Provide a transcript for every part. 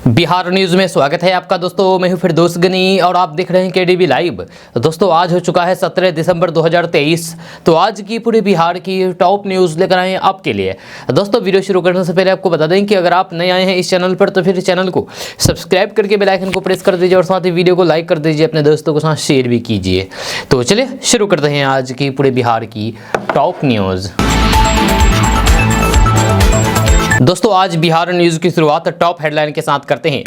Bihar news में स्वागत है आपका दोस्तों। मैं हूं फिरदौस गनी और आप देख रहे हैं केडीबी लाइव। दोस्तों आज हो चुका है 17 दिसंबर 2023। तो आज की पूरे बिहार की टॉप न्यूज लेकर आए हैं आपके लिए। दोस्तों वीडियो शुरू करने से पहले आपको बता दें कि अगर आप नए आए हैं इस चैनल पर तो फिर चैनल को सब्सक्राइब करके बेल आइकन को प्रेस कर दीजिए और साथ ही वीडियो को लाइक कर दीजिए, अपने दोस्तों के साथ शेयर भी कीजिए। तो चलिए शुरू करते हैं आज की पूरे बिहार की टॉप न्यूज। दोस्तों आज बिहार न्यूज की शुरुआत टॉप हेडलाइन के साथ करते हैं।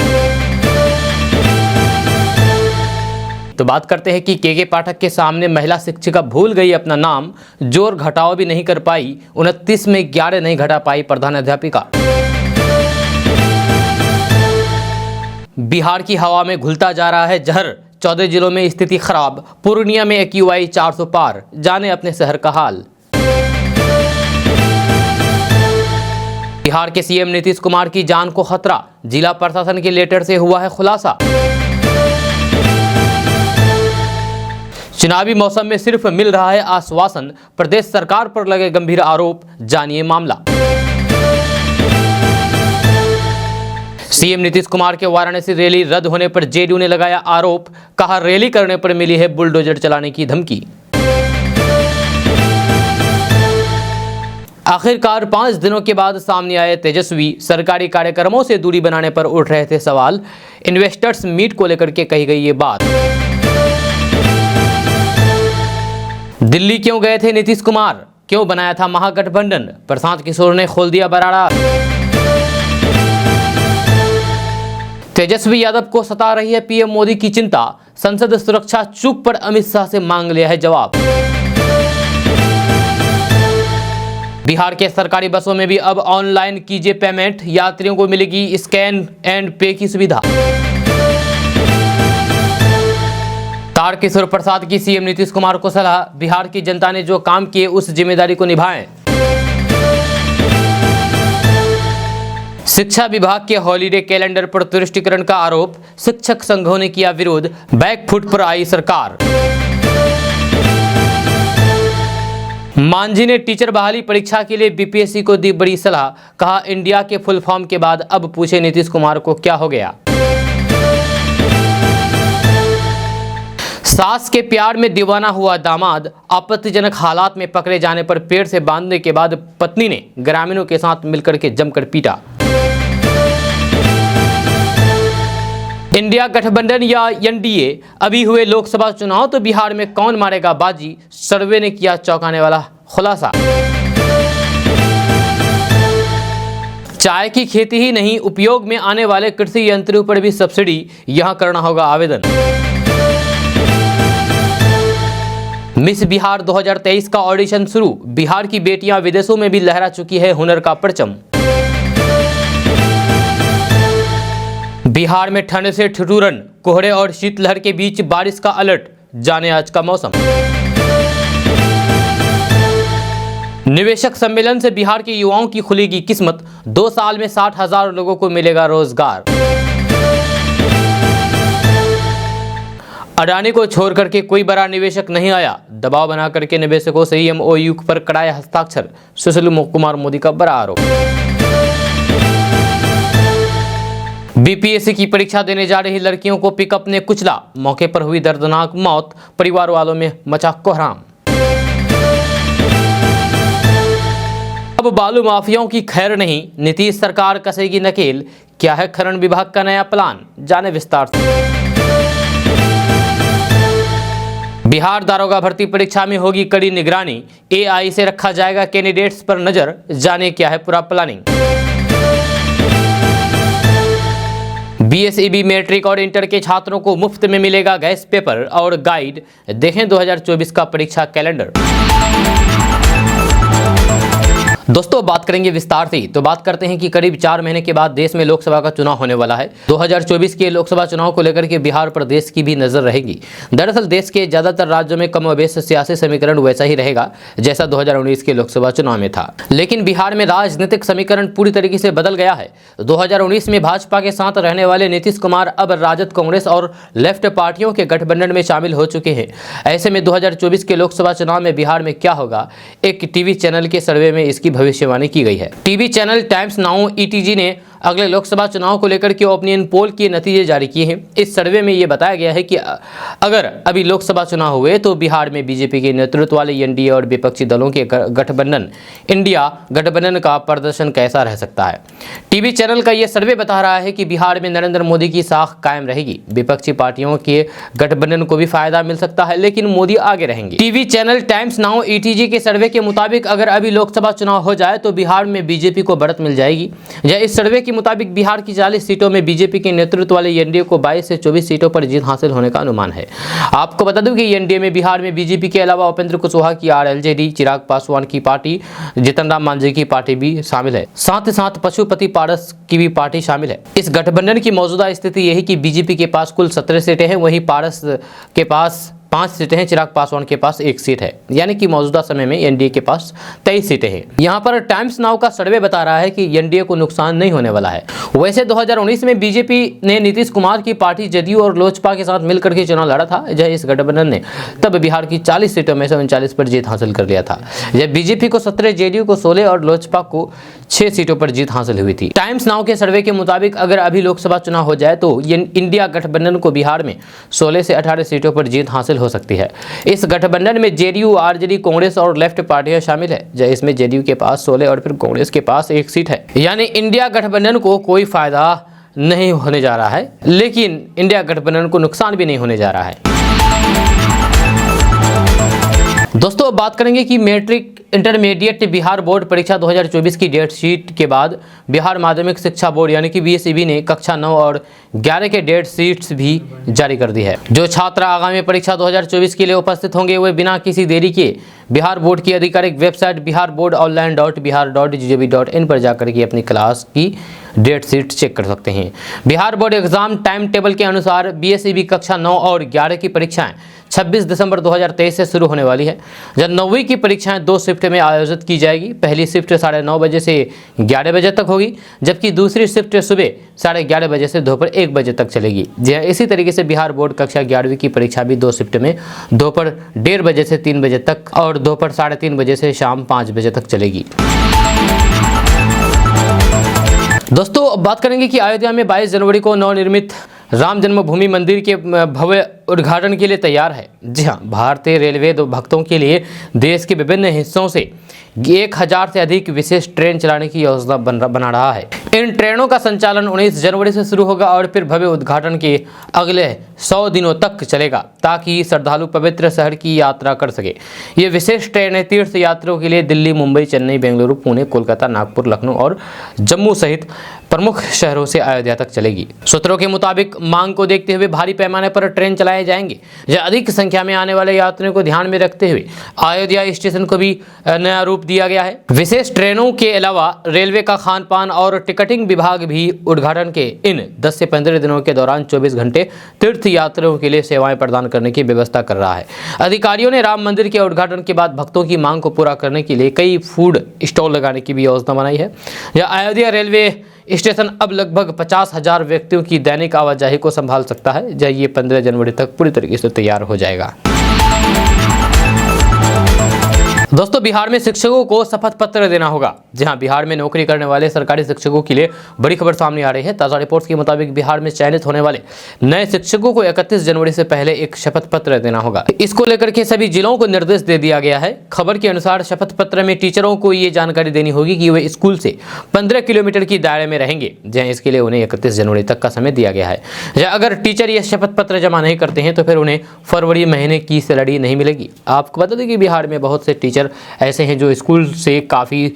तो बात करते हैं कि के पाठक के सामने महिला शिक्षिका भूल गई अपना नाम, जोर घटाव भी नहीं कर पाई, 29 में 11 नहीं घटा पाई प्रधानाध्यापिका। बिहार की हवा में घुलता जा रहा है जहर, 14 जिलों में स्थिति खराब, पूर्णिया में AQI 400 पार, जाने अपने शहर का हाल। बिहार के सीएम नीतीश कुमार की जान को खतरा, जिला प्रशासन के लेटर से हुआ है खुलासा। चुनावी मौसम में सिर्फ मिल रहा है आश्वासन, प्रदेश सरकार पर लगे गंभीर आरोप, जानिए मामला। सीएम नीतीश कुमार के वाराणसी रैली रद्द होने पर जेडीयू ने लगाया आरोप, कहा रैली करने पर मिली है बुलडोजर चलाने की धमकी। आखिरकार 5 दिनों के बाद सामने आए तेजस्वी, सरकारी कार्यक्रमों से दूरी बनाने पर उठ रहे थे सवाल, इन्वेस्टर्स मीट को लेकर के कही गई ये बात। दिल्ली क्यों गए थे नीतीश कुमार, क्यों बनाया था महागठबंधन, प्रशांत किशोर ने खोल दिया बराड़ा। तेजस्वी यादव को सता रही है पीएम मोदी की चिंता, संसद सुरक्षा चूक पर अमित शाह से मांग लिया है जवाब। बिहार के सरकारी बसों में भी अब ऑनलाइन कीजिए पेमेंट, यात्रियों को मिलेगी स्कैन एंड पे की सुविधा। तारकिशोर प्रसाद की सीएम नीतीश कुमार को सलाह, बिहार की जनता ने जो काम किए उस जिम्मेदारी को निभाएं। शिक्षा विभाग के हॉलीडे कैलेंडर पर तुष्टिकरण का आरोप, शिक्षक संघों ने किया विरोध, बैकफुट पर आई सरकार। मांझी ने टीचर बहाली परीक्षा के लिए बीपीएससी को दी बड़ी सलाह, कहा इंडिया के फुल फॉर्म के बाद अब पूछे नीतीश कुमार को क्या हो गया। सास के प्यार में दीवाना हुआ दामाद, आपत्तिजनक हालात में पकड़े जाने पर पेड़ से बांधने के बाद पत्नी ने ग्रामीणों के साथ मिलकर के जमकर पीटा। इंडिया गठबंधन या एनडीए, अभी हुए लोकसभा चुनाव तो बिहार में कौन मारेगा बाजी, सर्वे ने किया चौंकाने वाला खुलासा। चाय की खेती ही नहीं, उपयोग में आने वाले कृषि यंत्रों पर भी सब्सिडी, यहां करना होगा आवेदन। मिस बिहार 2023 का ऑडिशन शुरू, बिहार की बेटियां विदेशों में भी लहरा चुकी है हुनर का परचम। बिहार में ठंड से ठिठुरन, कोहरे और शीतलहर के बीच बारिश का अलर्ट, जाने आज का मौसम। निवेशक सम्मेलन से बिहार के युवाओं की खुलेगी किस्मत, 2 साल में 60,000 लोगों को मिलेगा रोजगार। अडानी को छोड़ करके कोई बड़ा निवेशक नहीं आया, दबाव बना करके निवेशकों से MOU पर कराए हस्ताक्षर, सुशील कुमार मोदी का बड़ा आरोप। बीपीएससी की परीक्षा देने जा रही लड़कियों को पिकअप ने कुचला, मौके पर हुई दर्दनाक मौत, परिवार वालों में मचा कोहराम। अब बालू माफियाओं की खैर नहीं, नीतीश सरकार कसेगी नकेल, क्या है खनन विभाग का नया प्लान, जाने विस्तार से। बिहार दारोगा भर्ती परीक्षा में होगी कड़ी निगरानी, AI से रखा जाएगा कैंडिडेट्स पर नजर, जाने क्या है पूरा प्लानिंग। BSEB मैट्रिक और इंटर के छात्रों को मुफ्त में मिलेगा गैस पेपर और गाइड, देखें 2024 का परीक्षा कैलेंडर। दोस्तों बात करेंगे विस्तार से, तो बात करते हैं कि करीब 4 महीने के बाद देश में लोकसभा का चुनाव होने वाला है। 2024 के लोकसभा चुनाव को लेकर के बिहार प्रदेश की भी नजर रहेगी। दरअसल देश के ज्यादातर राज्यों में कमोबेश सियासी समीकरण वैसा ही रहेगा जैसा 2019 के लोकसभा चुनाव में था, लेकिन बिहार में राजनीतिक समीकरण पूरी तरीके से बदल गया है। 2019 में भाजपा के साथ रहने वाले नीतीश कुमार अब राजद, कांग्रेस और लेफ्ट पार्टियों के गठबंधन में शामिल हो चुके हैं। ऐसे में 2024 के लोकसभा चुनाव में बिहार में क्या होगा, एक टीवी चैनल के सर्वे में इसकी भविष्यवाणी की गई है। TV channel times now ETG ने अगले लोकसभा चुनाव को लेकर के ओपिनियन पोल के नतीजे जारी किए हैं। इस सर्वे में ये बताया गया है कि अगर अभी लोकसभा चुनाव हुए तो बिहार में बीजेपी के नेतृत्व वाले एनडीए और विपक्षी दलों के गठबंधन इंडिया गठबंधन का प्रदर्शन कैसा रह सकता है। टीवी चैनल का यह सर्वे बता रहा है कि बिहार में नरेंद्र मोदी की साख कायम रहेगी। विपक्षी पार्टियों के गठबंधन को भी फायदा मिल सकता है, लेकिन मोदी आगे रहेंगे। TV channel times now ETG के सर्वे के मुताबिक अगर अभी लोकसभा चुनाव हो जाए तो बिहार में बीजेपी को बढ़त मिल जाएगी। इस सर्वे के मुताबिक बिहार की 40 सीटों में बीजेपी के नेतृत्व वाले एनडीए को 22 से 24 सीटों पर जीत हासिल होने का अनुमान है। आपको बता दूं कि एनडीए में बिहार में बीजेपी के अलावा उपेंद्र कुशवाहा की आरएलजेडी, चिराग पासवान की पार्टी, जीतन राम मांझी की पार्टी भी शामिल है। साथ ही साथ पशुपति पारस की भी पार्टी शामिल है। इस गठबंधन की मौजूदा स्थिति यही कि बीजेपी के पास कुल 17 सीटें हैं, वहीं पारस के पास 5 सीटें हैं, चिराग पासवान के पास 1 सीट है। यानी कि मौजूदा समय में एनडीए के पास 23 सीटें हैं। यहाँ पर टाइम्स नाउ का सर्वे बता रहा है कि एनडीए को नुकसान नहीं होने वाला है। वैसे 2019 में बीजेपी ने नीतीश कुमार की पार्टी जदयू और लोजपा के साथ मिलकर के चुनाव लड़ा था। इस गठबंधन ने तब बिहार की 40 सीटों में से 39 पर जीत हासिल कर लिया था। बीजेपी को 17, जेडीयू को 16 और लोजपा को 6 सीटों पर जीत हासिल हुई थी। टाइम्स नाउ के सर्वे के मुताबिक अगर अभी लोकसभा चुनाव हो जाए तो इंडिया गठबंधन को बिहार में 16 से 18 सीटों पर जीत हासिल हो सकती है। इस गठबंधन में जेडीयू, आरजेडी, कांग्रेस और लेफ्ट पार्टियां शामिल है। इसमें जेडीयू के पास 16 और फिर कांग्रेस के पास 1 सीट है। यानी इंडिया गठबंधन को कोई फायदा नहीं होने जा रहा है, लेकिन इंडिया गठबंधन को नुकसान भी नहीं होने जा रहा है। दोस्तों अब बात करेंगे कि मैट्रिक इंटरमीडिएट बिहार बोर्ड परीक्षा 2024 की डेट शीट के बाद बिहार माध्यमिक शिक्षा बोर्ड यानी कि बीएसईबी ने कक्षा 9 और 11 के डेट शीट्स भी जारी कर दी है। जो छात्र आगामी परीक्षा 2024 के लिए उपस्थित होंगे वे बिना किसी देरी के बिहार बोर्ड की आधिकारिक वेबसाइट biharboardonline.bihar.gov.in पर जाकर के अपनी क्लास की डेट शीट चेक कर सकते हैं। Bihar board exam time table के अनुसार बीएसईबी कक्षा 9 और 11 की परीक्षाएं 26 दिसंबर 2023 से शुरू होने वाली है। जब 9वीं की परीक्षाएं 2 शिफ्ट में आयोजित की जाएगी। पहली शिफ्ट 9:30 बजे से 11 बजे तक होगी, जबकि दूसरी शिफ्ट सुबह 11:30 बजे से दोपहर 1 बजे तक चलेगी। इसी तरीके से बिहार बोर्ड कक्षा 11वीं की परीक्षा भी 2 शिफ्ट में दोपहर 1:30 बजे से 3 बजे तक और दोपहर 3:30 बजे से शाम 5 बजे तक चलेगी। दोस्तों अब बात करेंगे कि अयोध्या में 22 जनवरी को नवनिर्मित राम जन्मभूमि मंदिर के भव्य उद्घाटन के लिए तैयार है। जी हाँ, भारतीय रेलवे भक्तों के लिए देश के विभिन्न हिस्सों से 1000 से अधिक विशेष ट्रेन चलाने की योजना बना रहा है। इन ट्रेनों का संचालन 19 जनवरी से शुरू होगा और फिर भव्य उद्घाटन के अगले 100 दिनों तक चलेगा, ताकि श्रद्धालु पवित्र शहर की यात्रा कर सके। ये विशेष ट्रेनें तीर्थ यात्रियों के लिए दिल्ली, मुंबई, चेन्नई, बेंगलुरु, पुणे, कोलकाता, नागपुर, लखनऊ और जम्मू सहित प्रमुख शहरों से अयोध्या तक चलेगी। सूत्रों के मुताबिक मांग को देखते हुए भारी पैमाने पर ट्रेन चलाए जाएंगे। अधिक संख्या में आने वाले यात्रियों को ध्यान में रखते हुए अयोध्या स्टेशन को भी नया रूप दिया गया है। विशेष ट्रेनों के अलावा रेलवे का खान पान और टिकटिंग विभाग भी उद्घाटन के इन 10 से 15 दिनों के दौरान 24 घंटे तीर्थ यात्रियों के लिए सेवाएं प्रदान करने की व्यवस्था कर रहा है। अधिकारियों ने राम मंदिर के उद्घाटन के बाद भक्तों की मांग को पूरा करने के लिए कई फूड स्टॉल लगाने की भी योजना बनाई है। अयोध्या रेलवे स्टेशन अब लगभग 50,000 व्यक्तियों की दैनिक आवाजाही को संभाल सकता है। ये 15 जनवरी तक पूरी तरीके से तैयार हो जाएगा। दोस्तों बिहार में शिक्षकों को शपथ पत्र देना होगा। जी हाँ, बिहार में नौकरी करने वाले सरकारी शिक्षकों के लिए बड़ी खबर सामने आ रही है। ताज़ा रिपोर्ट्स के मुताबिक बिहार में चयनित होने वाले नए शिक्षकों को 31 जनवरी से पहले एक शपथ पत्र देना होगा। इसको लेकर के सभी जिलों को निर्देश दे दिया गया है। खबर के अनुसार शपथ पत्र में टीचरों को ये जानकारी देनी होगी कि वे स्कूल से 15 किलोमीटर की दायरे में रहेंगे। इसके लिए उन्हें 31 जनवरी तक का समय दिया गया है। अगर टीचर ये शपथ पत्र जमा नहीं करते हैं तो फिर उन्हें फरवरी महीने की सैलरी नहीं मिलेगी। आपको बता दें कि बिहार में बहुत से टीचर ऐसे हैं जो स्कूल से काफ़ी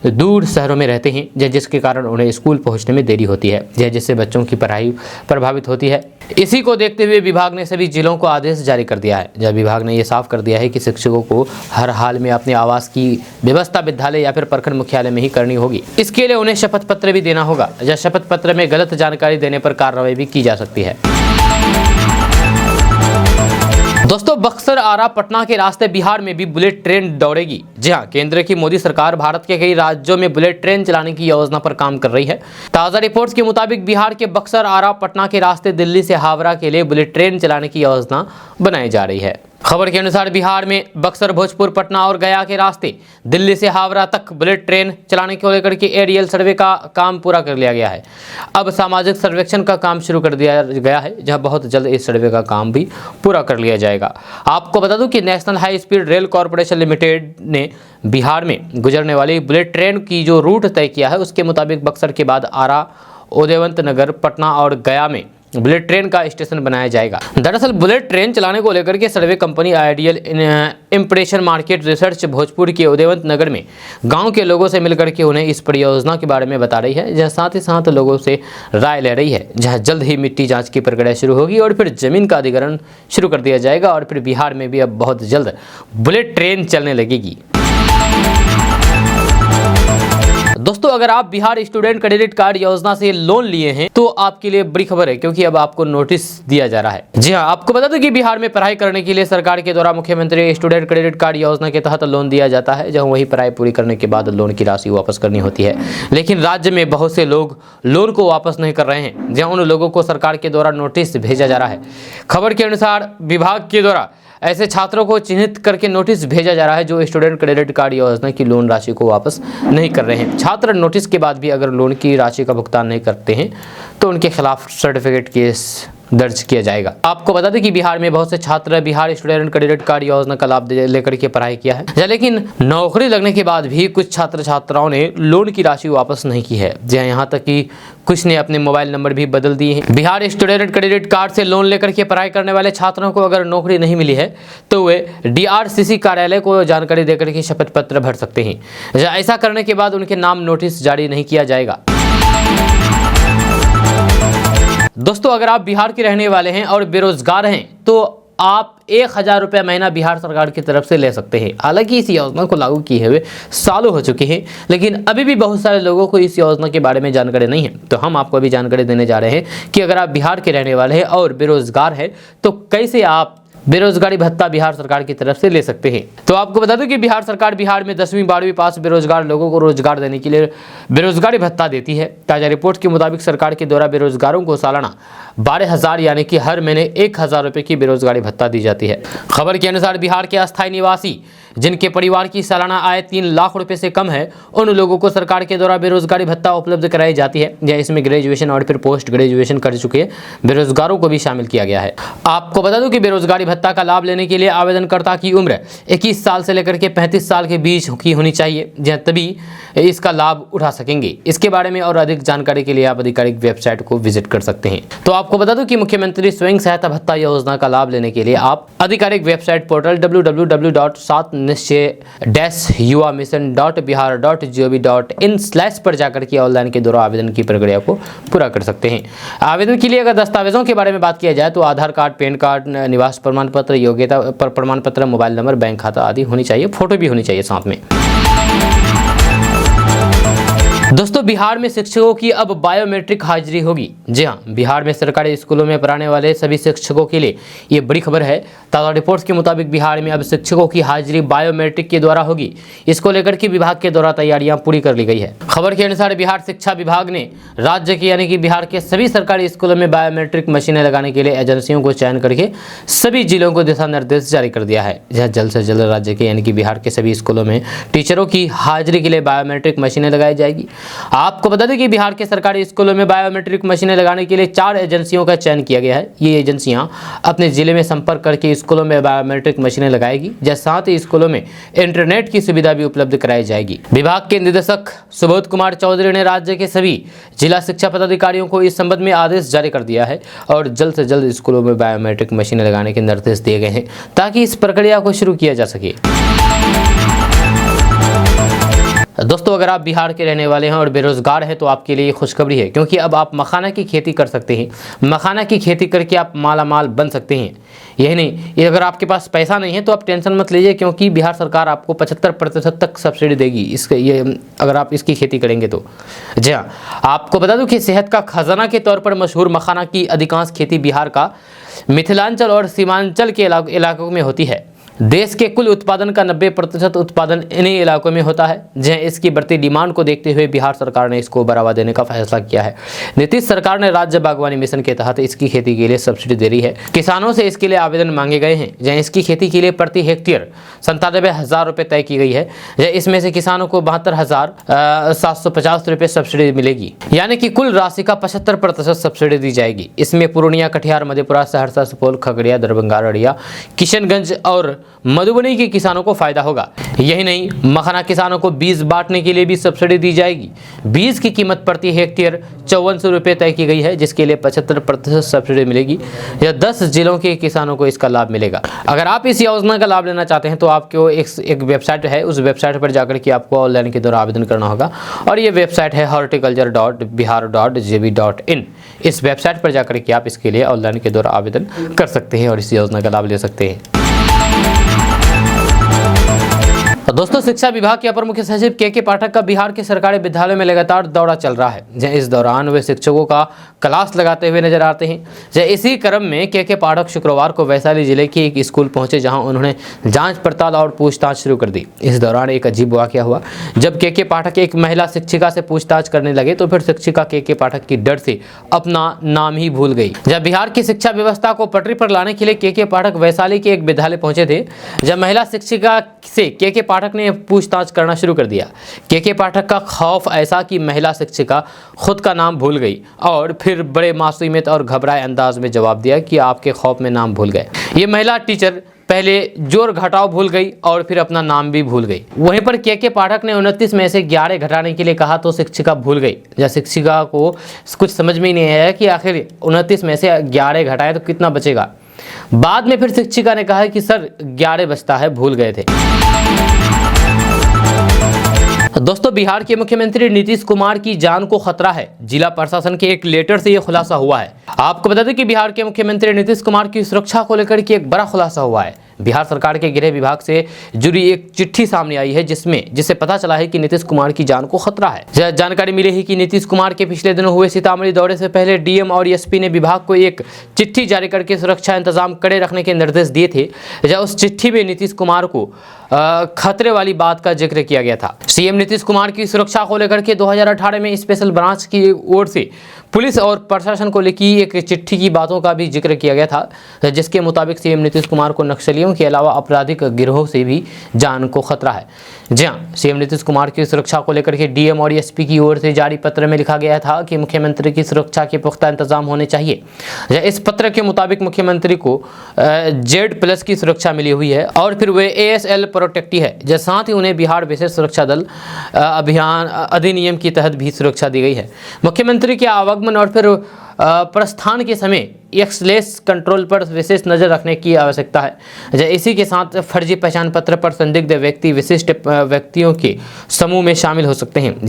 दूर शहरों में रहते हैं, जिसके कारण उन्हें स्कूल पहुंचने में देरी होती है, जिससे बच्चों की पढ़ाई प्रभावित होती है। इसी को देखते हुए विभाग ने सभी जिलों को आदेश जारी कर दिया है। जब विभाग ने यह साफ कर दिया है कि शिक्षकों को हर हाल में अपने आवास की व्यवस्था विद्यालय या फिर प्रखंड मुख्यालय में ही करनी होगी। इसके लिए उन्हें शपथ पत्र भी देना होगा। शपथ पत्र में गलत जानकारी देने पर कार्रवाई भी की जा सकती है। दोस्तों बक्सर, आरा, पटना के रास्ते बिहार में भी बुलेट ट्रेन दौड़ेगी। जी हाँ, केंद्र की मोदी सरकार भारत के कई राज्यों में बुलेट ट्रेन चलाने की योजना पर काम कर रही है। ताज़ा रिपोर्ट्स के मुताबिक बिहार के बक्सर, आरा, पटना के रास्ते दिल्ली से हावड़ा के लिए बुलेट ट्रेन चलाने की योजना बनाई जा रही है। खबर के अनुसार बिहार में बक्सर, भोजपुर, पटना और गया के रास्ते दिल्ली से हावड़ा तक बुलेट ट्रेन चलाने को लेकर के एरियल सर्वे का काम पूरा कर लिया गया है। अब सामाजिक सर्वेक्षण का काम शुरू कर दिया गया है, जहां बहुत जल्द इस सर्वे का काम भी पूरा कर लिया जाएगा। आपको बता दूं कि national high speed rail corporation limited ने बिहार में गुजरने वाली बुलेट ट्रेन की जो रूट तय किया है, उसके मुताबिक बक्सर के बाद आरा, उदयवंत नगर, पटना और गया में बुलेट ट्रेन का स्टेशन बनाया जाएगा। दरअसल बुलेट ट्रेन चलाने को लेकर के survey company ideal impression market research Bhojpur के उदयवंत नगर में गांव के लोगों से मिलकर के उन्हें इस परियोजना के बारे में बता रही है, जहां साथ ही साथ लोगों से राय ले रही है, जहां जल्द ही मिट्टी जांच की प्रक्रिया शुरू होगी और फिर जमीन का अधिग्रहण शुरू कर दिया जाएगा और फिर बिहार में भी अब बहुत जल्द बुलेट ट्रेन चलने लगेगी। दोस्तों, अगर आप बिहार स्टूडेंट क्रेडिट कार्ड योजना से लोन लिए हैं तो आपके लिए बड़ी खबर है, क्योंकि अब आपको नोटिस दिया जा रहा है। जी हां, आपको बता दें कि बिहार में पढ़ाई करने के लिए सरकार के द्वारा मुख्यमंत्री स्टूडेंट क्रेडिट कार्ड योजना के तहत लोन दिया जाता है, जहां वही पढ़ाई पूरी करने के बाद लोन की राशि वापस करनी होती है। लेकिन राज्य में बहुत से लोग लोन को वापस नहीं कर रहे हैं, जहां उन लोगों को सरकार के द्वारा नोटिस भेजा जा रहा है। खबर के अनुसार विभाग के द्वारा ऐसे छात्रों को चिन्हित करके नोटिस भेजा जा रहा है जो स्टूडेंट क्रेडिट कार्ड योजना की लोन राशि को वापस नहीं कर रहे हैं। छात्र नोटिस के बाद भी अगर लोन की राशि का भुगतान नहीं करते हैं तो उनके खिलाफ सर्टिफिकेट केस दर्ज किया जाएगा। आपको बता दें कि बिहार में बहुत से छात्र बिहार स्टूडेंट क्रेडिट कार्ड योजना का लाभ लेकर के पढ़ाई किया है, लेकिन नौकरी लगने के बाद भी कुछ छात्र छात्राओं ने लोन की राशि वापस नहीं की है। यहाँ तक कि कुछ ने अपने मोबाइल नंबर भी बदल दिए हैं। बिहार स्टूडेंट क्रेडिट कार्ड से लोन लेकर के पढ़ाई करने वाले छात्रों को अगर नौकरी नहीं मिली है तो वे DRCC कार्यालय को जानकारी देकर के शपथ पत्र भर सकते हैं। ऐसा करने के बाद उनके नाम नोटिस जारी नहीं किया जाएगा। दोस्तों, अगर आप बिहार के रहने वाले हैं और बेरोजगार हैं तो आप 1000 रुपये महीना बिहार सरकार की तरफ से ले सकते हैं। हालांकि इस योजना को लागू किए हुए सालों हो चुके हैं, लेकिन अभी भी बहुत सारे लोगों को इस योजना के बारे में जानकारी नहीं है। तो हम आपको अभी जानकारी देने जा रहे हैं कि अगर आप बिहार के रहने वाले हैं और बेरोजगार हैं तो कैसे आप बेरोजगारी भत्ता बिहार सरकार की तरफ से ले सकते हैं। तो आपको बता दूं कि बिहार सरकार बिहार में 10वीं 12वीं पास बेरोजगार लोगों को रोजगार देने के लिए बेरोजगारी भत्ता देती है। ताजा रिपोर्ट के मुताबिक सरकार के द्वारा बेरोजगारों को सालाना 12,000 यानी कि हर महीने 1,000 रुपये की बेरोजगारी भत्ता दी जाती है। खबर के अनुसार बिहार के अस्थायी निवासी जिनके परिवार की सालाना आय 3 लाख रुपए से कम है, उन लोगों को सरकार के द्वारा बेरोजगारी भत्ता उपलब्ध कराई जाती है। या इसमें ग्रेजुएशन और फिर पोस्ट ग्रेजुएशन कर चुके बेरोजगारों को भी शामिल किया गया है। आपको बता दूं कि बेरोजगारी भत्ता का लाभ लेने के लिए आवेदनकर्ता की उम्र 21 साल से लेकर के 35 साल के बीच की होनी चाहिए, जहाँ तभी इसका लाभ उठा सकेंगे। इसके बारे में और अधिक जानकारी के लिए आप आधिकारिक वेबसाइट को विजिट कर सकते हैं। तो आपको बता दूं कि मुख्यमंत्री स्वयं सहायता भत्ता योजना का लाभ लेने के लिए आप आधिकारिक वेबसाइट पोर्टल www.7nischay-yuvamission.bihar.gov.in/ पर जाकर के ऑनलाइन के द्वारा आवेदन की प्रक्रिया को पूरा कर सकते हैं। आवेदन के लिए अगर दस्तावेजों के बारे में बात किया जाए तो आधार कार्ड, पैन कार्ड, निवास प्रमाण पत्र, योग्यता प्रमाण पत्र, मोबाइल नंबर, बैंक खाता आदि होनी चाहिए। फोटो भी होनी चाहिए साथ में। दोस्तों, बिहार में शिक्षकों की अब बायोमेट्रिक हाजिरी होगी। जी हाँ, बिहार में सरकारी स्कूलों में पढ़ाने वाले सभी शिक्षकों के लिए ये बड़ी खबर है। ताज़ा रिपोर्ट्स के मुताबिक बिहार में अब शिक्षकों की हाजिरी बायोमेट्रिक के द्वारा होगी। इसको लेकर के विभाग के द्वारा तैयारियां पूरी कर ली गई है। खबर के अनुसार बिहार शिक्षा विभाग ने राज्य के यानी कि बिहार के सभी सरकारी स्कूलों में बायोमेट्रिक मशीनें लगाने के लिए एजेंसियों को चयन करके सभी जिलों को दिशा निर्देश जारी कर दिया है, जहाँ जल्द से जल्द राज्य के यानी कि बिहार के सभी स्कूलों में टीचरों की हाजिरी के लिए बायोमेट्रिक मशीनें लगाई जाएगी। आपको बता दें कि बिहार के सरकारी स्कूलों में बायोमेट्रिक मशीनें लगाने के लिए 4 एजेंसियों का चयन किया गया है। ये एजेंसियां अपने जिले में संपर्क करके स्कूलों में बायोमेट्रिक मशीनें लगाएगी, जैसे साथ ही स्कूलों में इंटरनेट की सुविधा भी उपलब्ध कराई जाएगी। विभाग के निदेशक सुबोध कुमार चौधरी ने राज्य के सभी जिला शिक्षा पदाधिकारियों को इस संबंध में आदेश जारी कर दिया है और जल्द से जल्द स्कूलों में बायोमेट्रिक मशीनें लगाने के निर्देश दिए गए हैं ताकि इस प्रक्रिया को शुरू किया जा सके। दोस्तों, अगर आप बिहार के रहने वाले हैं और बेरोजगार हैं तो आपके लिए खुशखबरी है, क्योंकि अब आप मखाना की खेती कर सकते हैं। मखाना की खेती करके आप माला माल बन सकते हैं। यही नहीं, ये अगर आपके पास पैसा नहीं है तो आप टेंशन मत लीजिए, क्योंकि बिहार सरकार आपको 75% तक सब्सिडी देगी ये अगर आप इसकी खेती करेंगे तो। जी हाँ, आपको बता दूं कि सेहत का खजाना के तौर पर मशहूर मखाना की अधिकांश खेती बिहार का मिथिलांचल और सीमांचल के इलाकों में होती है। देश के कुल उत्पादन का 90% उत्पादन इन्हीं इलाकों में होता है, जहां इसकी बढ़ती डिमांड को देखते हुए बिहार सरकार ने इसको बढ़ावा देने का फैसला किया है। नीतीश सरकार ने राज्य बागवानी मिशन के तहत इसकी खेती के लिए सब्सिडी दे रही है। किसानों से इसके लिए आवेदन मांगे गए हैं, जहां इसकी खेती के लिए प्रति हेक्टेयर 97,000 रुपये तय की गई है। इसमें से किसानों को 72,750 रुपये सब्सिडी मिलेगी, यानी कि कुल राशि का 75% सब्सिडी दी जाएगी। इसमें पूर्णिया, कटिहार, मधेपुरा, सहरसा, सुपौल, खगड़िया, दरभंगा, अररिया, किशनगंज और मधुबनी के किसानों को फायदा होगा। यही नहीं, मखाना किसानों को बीज बांटने के लिए भी सब्सिडी दी जाएगी। बीज की कीमत प्रति हेक्टेयर 5400 रुपये तय की गई है, जिसके लिए 75% सब्सिडी मिलेगी। यह 10 जिलों के किसानों को इसका लाभ मिलेगा। अगर आप इस योजना का लाभ लेना चाहते हैं तो आपको एक वेबसाइट है, उस वेबसाइट पर जाकर के आपको ऑनलाइन के द्वारा आवेदन करना होगा, और ये वेबसाइट है horticulture.bihar.gov.in। इस वेबसाइट पर जाकर के आप इसके लिए ऑनलाइन के द्वारा आवेदन कर सकते हैं और इस योजना का लाभ ले सकते हैं। तो दोस्तों, शिक्षा विभाग के अपर मुख्य सचिव के पाठक का बिहार के सरकारी विद्यालयों में लगातार दौरा चल रहा है। जहाँ इस दौरान वे शिक्षकों का क्लास लगाते हुए नजर आते हैं। जहाँ इसी क्रम में के पाठक शुक्रवार को वैशाली जिले के एक स्कूल पहुंचे, जहां उन्होंने जांच पड़ताल और पूछताछ शुरू कर दी। इस दौरान एक अजीब वाकया हुआ। जब के पाठक एक महिला शिक्षिका से पूछताछ करने लगे तो फिर शिक्षिका के पाठक की डर से अपना नाम ही भूल गई। जब बिहार की शिक्षा व्यवस्था को पटरी पर लाने के लिए के पाठक वैशाली के एक विद्यालय पहुंचे थे, जब महिला शिक्षिका से के पाठक ने पूछताछ करना शुरू कर दिया। के पाठक का खौफ ऐसा कि महिला शिक्षिका खुद का नाम भूल गई और फिर बड़े मासूमियत और घबराए अंदाज में जवाब दिया कि आपके खौफ में नाम भूल गए। ये महिला टीचर पहले जोड़ घटाव भूल गई और फिर अपना नाम भी भूल गई। वहीं पर के पाठक ने 29 में से 11 घटाने के लिए कहा तो शिक्षिका भूल गई। या शिक्षिका को कुछ समझ में ही नहीं आया कि आखिर 29 में से 11 घटाए तो कितना बचेगा। बाद में फिर शिक्षिका ने कहा कि सर 11 बचता है, भूल गए थे। दोस्तों, बिहार के मुख्यमंत्री नीतीश कुमार की जान को खतरा है। जिला प्रशासन के एक लेटर से यह खुलासा हुआ है। आपको बता दें कि बिहार के मुख्यमंत्री नीतीश कुमार की सुरक्षा को लेकर के एक बड़ा खुलासा हुआ है। बिहार सरकार के गृह विभाग से जुड़ी एक चिट्ठी सामने आई है, जिससे पता चला है कि नीतीश कुमार की जान को खतरा है। जानकारी मिली है कि नीतीश कुमार के पिछले दिनों हुए सीतामढ़ी दौरे से पहले डीएम और एसपी ने विभाग को एक चिट्ठी जारी करके सुरक्षा इंतजाम कड़े रखने के निर्देश दिए थे। उस चिट्ठी में नीतीश कुमार को खतरे वाली बात का जिक्र किया गया था। सीएम नीतीश कुमार की सुरक्षा को लेकर के 2018 में स्पेशल ब्रांच की ओर से पुलिस और प्रशासन को लिखी एक चिट्ठी की बातों का भी जिक्र किया गया था, जिसके मुताबिक सीएम नीतीश कुमार को नक्सलियों के अलावा आपराधिक गिरोह से भी जान को खतरा है। जी हाँ, सीएम नीतीश कुमार की सुरक्षा को लेकर के डीएम और एसपी की ओर से जारी पत्र में लिखा गया था कि मुख्यमंत्री की सुरक्षा के पुख्ता इंतजाम होने चाहिए। इस पत्र के मुताबिक मुख्यमंत्री को Z+ की सुरक्षा मिली हुई है और फिर वे ASL प्रोटेक्टी है। साथ ही उन्हें बिहार विशेष सुरक्षा दल अभियान अधिनियम के तहत भी सुरक्षा दी गई है। मुख्यमंत्री के आवागमन और फिर प्रस्थान के समय एक्सलेस कंट्रोल पर विशेष नज़र रखने की आवश्यकता है। इसी के साथ फर्जी पहचान पत्र पर संदिग्ध व्यक्ति विशिष्ट व्यक्तियों के समूह में शामिल हो सकते हैं।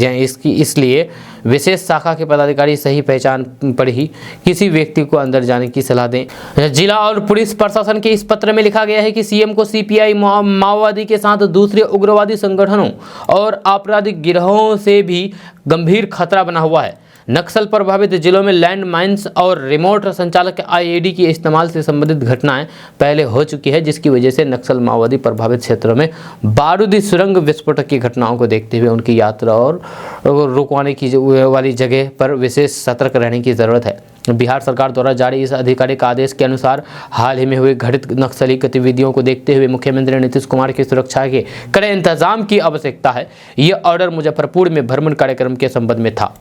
इसलिए विशेष शाखा के पदाधिकारी सही पहचान पर ही किसी व्यक्ति को अंदर जाने की सलाह दें। जिला और पुलिस प्रशासन के इस पत्र में लिखा गया है कि सीएम को CPI माओवादी के साथ दूसरे उग्रवादी संगठनों और आपराधिक गिरोहों से भी गंभीर खतरा बना हुआ है। नक्सल प्रभावित जिलों में लैंड माइंस और रिमोट संचालक IED के इस्तेमाल से संबंधित घटनाएं पहले हो चुकी है, जिसकी वजह से नक्सल माओवादी प्रभावित क्षेत्रों में बारूदी सुरंग विस्फोटक की घटनाओं को देखते हुए उनकी यात्रा और रुकवाने की वाली जगह पर विशेष सतर्क रहने की ज़रूरत है। बिहार सरकार द्वारा जारी इस आधिकारिक आदेश के अनुसार हाल ही में हुए घटित नक्सली गतिविधियों को देखते हुए मुख्यमंत्री नीतीश कुमार की सुरक्षा के कड़े इंतजाम की आवश्यकता है। यह ऑर्डर मुजफ्फरपुर में भ्रमण कार्यक्रम के संबंध में था।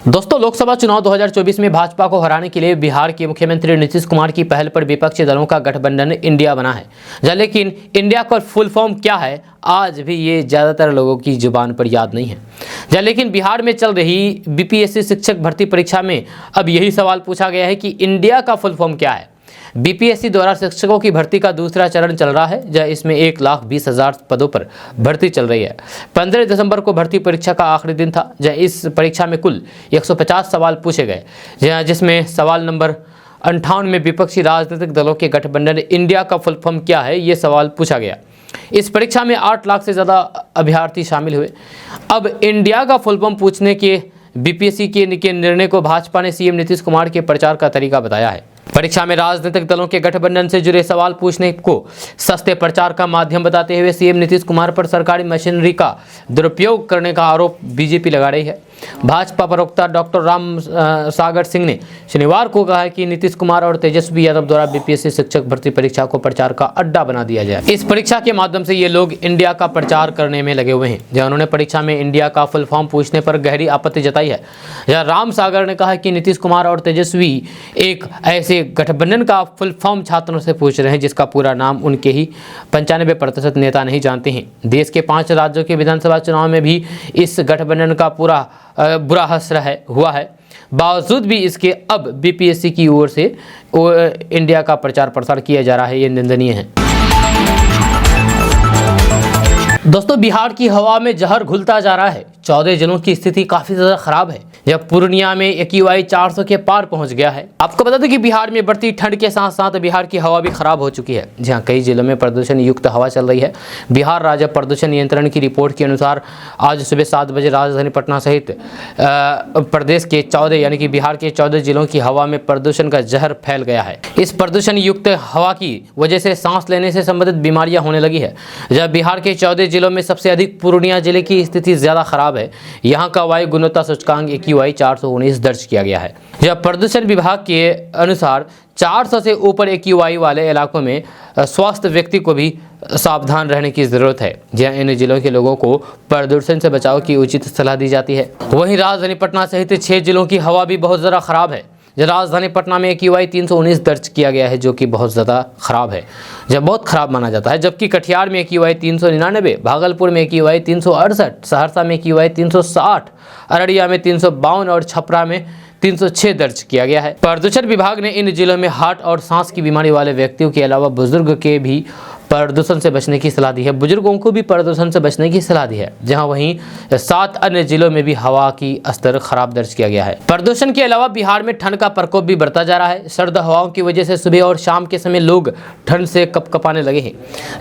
दोस्तों, लोकसभा चुनाव 2024 में भाजपा को हराने के लिए बिहार के मुख्यमंत्री नीतीश कुमार की पहल पर विपक्षी दलों का गठबंधन इंडिया बना है। लेकिन इंडिया का फुल फॉर्म क्या है, आज भी ये ज़्यादातर लोगों की जुबान पर याद नहीं है। लेकिन बिहार में चल रही BPSC शिक्षक भर्ती परीक्षा में अब यही सवाल पूछा गया है कि इंडिया का फुल फॉर्म क्या है। BPSC द्वारा शिक्षकों की भर्ती का दूसरा चरण चल रहा है, जहाँ इसमें 1,20,000 पदों पर भर्ती चल रही है। 15 दिसंबर को भर्ती परीक्षा का आखिरी दिन था, जहाँ इस परीक्षा में कुल 150 सवाल पूछे गए, जिसमें सवाल नंबर 58 में विपक्षी राजनीतिक दलों के गठबंधन इंडिया का फुल फॉर्म क्या है, ये सवाल पूछा गया। इस परीक्षा में 8 लाख से ज़्यादा अभ्यर्थी शामिल हुए। अब इंडिया का फुल फॉर्म पूछने के BPSC के निर्णय को भाजपा ने CM नीतीश कुमार के प्रचार का तरीका बताया है। परीक्षा में राजनीतिक दलों के गठबंधन से जुड़े सवाल पूछने को सस्ते प्रचार का माध्यम बताते हुए सीएम नीतीश कुमार पर सरकारी मशीनरी का दुरुपयोग करने का आरोप बीजेपी लगा रही है। भाजपा प्रवक्ता डॉक्टर राम सागर सिंह ने शनिवार को कहा कि नीतीश कुमार और तेजस्वी यादव द्वारा बीपीएससी शिक्षक भर्ती परीक्षा को प्रचार का अड्डा बना दिया जाए। इस परीक्षा के माध्यम से ये लोग इंडिया का प्रचार करने में लगे हुए हैं। जहां उन्होंने परीक्षा में इंडिया का फुल फॉर्म पूछने पर गहरी आपत्ति जताई है। जहां राम सागर ने कहा कि नीतीश कुमार और तेजस्वी एक ऐसे गठबंधन का फुल फॉर्म छात्रों से पूछ रहे हैं जिसका पूरा नाम उनके ही 95% नेता नहीं जानते हैं। देश के 5 राज्यों के विधानसभा चुनाव में भी इस गठबंधन का बुरा असर हुआ है। बावजूद भी इसके अब बीपीएससी की ओर से इंडिया का प्रचार प्रसार किया जा रहा है, ये निंदनीय है। दोस्तों, बिहार की हवा में जहर घुलता जा रहा है। 14 जिलों की स्थिति काफी ज्यादा खराब है। जब पूर्णिया में AQI 400 के पार पहुंच गया है। आपको बता दें कि बिहार में बढ़ती ठंड के साथ साथ बिहार की हवा भी खराब हो चुकी है। जहां कई जिलों में प्रदूषण युक्त हवा चल रही है। बिहार राज्य प्रदूषण नियंत्रण की रिपोर्ट के अनुसार आज सुबह 7 बजे राजधानी पटना सहित प्रदेश के 14 यानी कि बिहार के 14 जिलों की हवा में प्रदूषण का जहर फैल गया है। इस प्रदूषण युक्त हवा की वजह से सांस लेने से संबंधित बीमारियां होने लगी है। जब बिहार के 14 जिलों में सबसे अधिक पूर्णिया जिले की स्थिति ज्यादा खराब है। यहाँ का वायु गुणवत्ता सूचकांक AQI 419 दर्ज किया गया है। जब प्रदूषण विभाग के अनुसार 400 से ऊपर AQI वाले इलाकों में स्वास्थ्य व्यक्ति को भी सावधान रहने की जरूरत है। जहां इन जिलों के लोगों को प्रदूषण से बचाव की उचित सलाह दी जाती है। वहीं राजधानी पटना सहित 6 जिलों की हवा भी बहुत ज़्यादा खराब है। राजधानी पटना में AQI 319 दर्ज किया गया है, जो कि बहुत ज़्यादा खराब है, जब बहुत खराब माना जाता है। जबकि कटिहार में AQI 399, भागलपुर में AQI 368, सहरसा में AQI 360, अररिया में 352 और छपरा में 306 दर्ज किया गया है। प्रदूषण विभाग ने इन जिलों में हार्ट और सांस की बीमारी वाले व्यक्तियों के अलावा बुजुर्ग के भी प्रदूषण से बचने की सलाह दी है। बुजुर्गों को भी प्रदूषण से बचने की सलाह दी है। जहां वहीं 7 अन्य जिलों में भी हवा की स्तर खराब दर्ज किया गया है। प्रदूषण के अलावा बिहार में ठंड का प्रकोप भी बढ़ता जा रहा है। सर्द हवाओं की वजह से सुबह और शाम के समय लोग ठंड से कपकपाने लगे हैं।